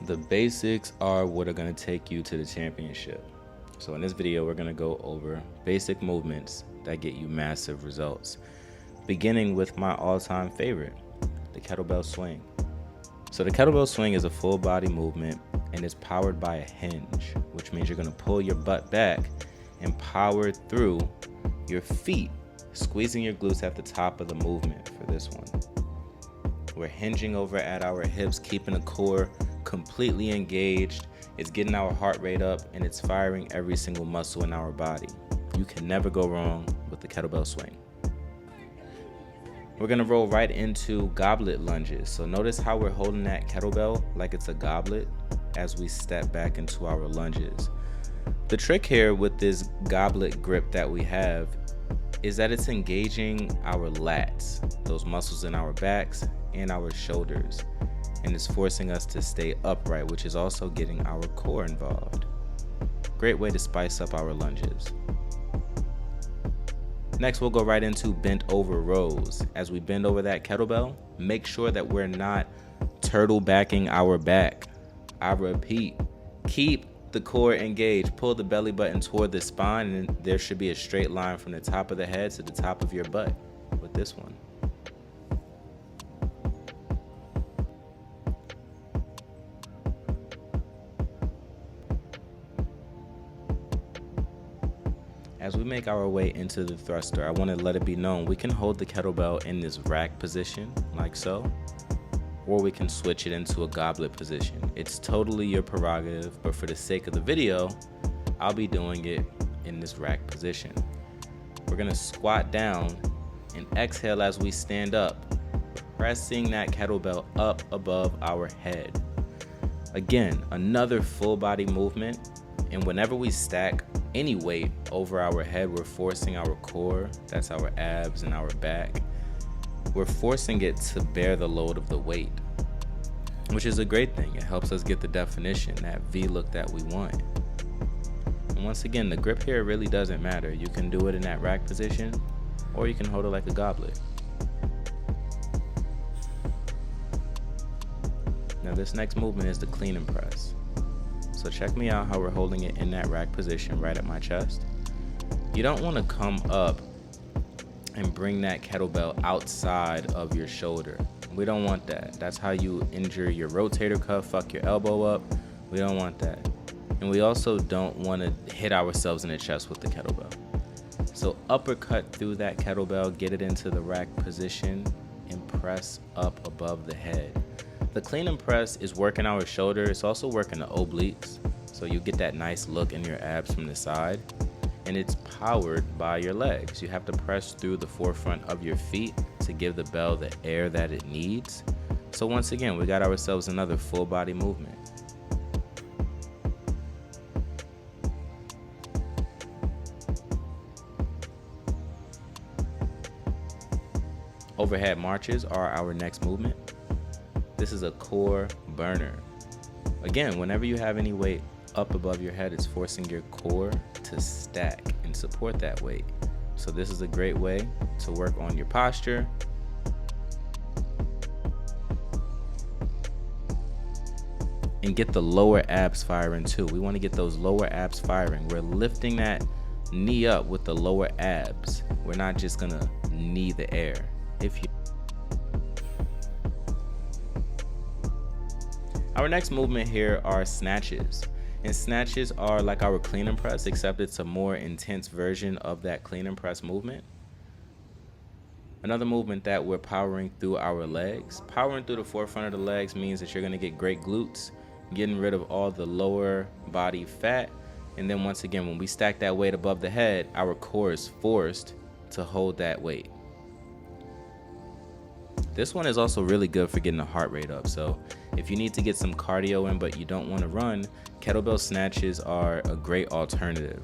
The basics are what are going to take you to the championship. So in this video, we're going to go over basic movements that get you massive results, beginning with my all-time favorite, the kettlebell swing. So the kettlebell swing is a full body movement and is powered by a hinge, which means you're going to pull your butt back and power through your feet, squeezing your glutes at the top of the movement for this one. We're hinging over at our hips, keeping the core completely engaged. It's getting our heart rate up and it's firing every single muscle in our body. You can never go wrong with the kettlebell swing. We're gonna roll right into goblet lunges. So notice how we're holding that kettlebell like it's a goblet as we step back into our lunges. The trick here with this goblet grip that we have is that it's engaging our lats, those muscles in our backs and our shoulders, and it's forcing us to stay upright, which is also getting our core involved. Great way to spice up our lunges. Next, we'll go right into bent over rows. As we bend over that kettlebell, make sure that we're not turtle backing our back. I repeat, keep the core engaged. Pull the belly button toward the spine, and there should be a straight line from the top of the head to the top of your butt with this one. As we make our way into the thruster, I want to let it be known we can hold the kettlebell in this rack position, like so, or we can switch it into a goblet position. It's totally your prerogative, but for the sake of the video, I'll be doing it in this rack position. We're gonna squat down and exhale as we stand up, pressing that kettlebell up above our head. Again, another full body movement, and whenever we stack any weight over our head, we're forcing our core, that's our abs and our back, we're forcing it to bear the load of the weight, which is a great thing. It helps us get the definition, that V look that we want. And once again, the grip here really doesn't matter. You can do it in that rack position, or you can hold it like a goblet. Now this next movement is the clean and press. So check me out how we're holding it in that rack position right at my chest. You don't want to come up and bring that kettlebell outside of your shoulder. We don't want that. That's how you injure your rotator cuff, fuck your elbow up. We don't want that. And we also don't want to hit ourselves in the chest with the kettlebell. So uppercut through that kettlebell, get it into the rack position, and press up above the head. The clean and press is working our shoulder. It's also working the obliques. So you get that nice look in your abs from the side. And it's powered by your legs. You have to press through the forefront of your feet to give the bell the air that it needs. So once again, we got ourselves another full body movement. Overhead marches are our next movement. This is a core burner. Again, whenever you have any weight up above your head, it's forcing your core to stack and support that weight. So this is a great way to work on your posture. And get the lower abs firing too. We want to get those lower abs firing. We're lifting that knee up with the lower abs. We're not just gonna knee the air. Our next movement here are snatches. And snatches are like our clean and press, except it's a more intense version of that clean and press movement. Another movement that we're powering through our legs. Powering through the forefront of the legs means that you're gonna get great glutes, getting rid of all the lower body fat. And then once again, when we stack that weight above the head, our core is forced to hold that weight. This one is also really good for getting the heart rate up. So if you need to get some cardio in but you don't want to run, kettlebell snatches are a great alternative.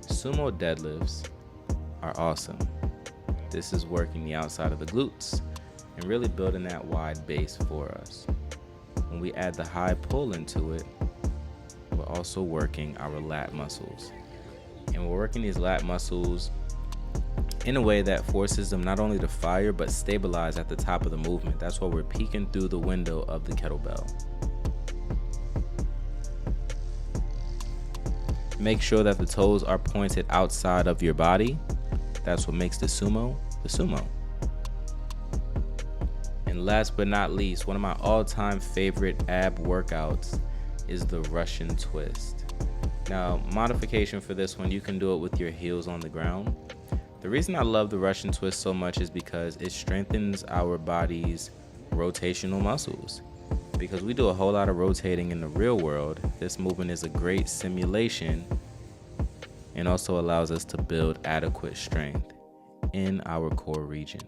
Sumo deadlifts are awesome. This is working the outside of the glutes and really building that wide base for us. When we add the high pull into it, we're also working our lat muscles. And we're working these lat muscles in a way that forces them not only to fire but stabilize at the top of the movement. That's why we're peeking through the window of the kettlebell. Make sure that the toes are pointed outside of your body. That's what makes the sumo the sumo. And last but not least, one of my all-time favorite ab workouts is the Russian twist. Now, modification for this one, you can do it with your heels on the ground. The reason I love the Russian twist so much is because it strengthens our body's rotational muscles. Because we do a whole lot of rotating in the real world, this movement is a great simulation and also allows us to build adequate strength in our core region.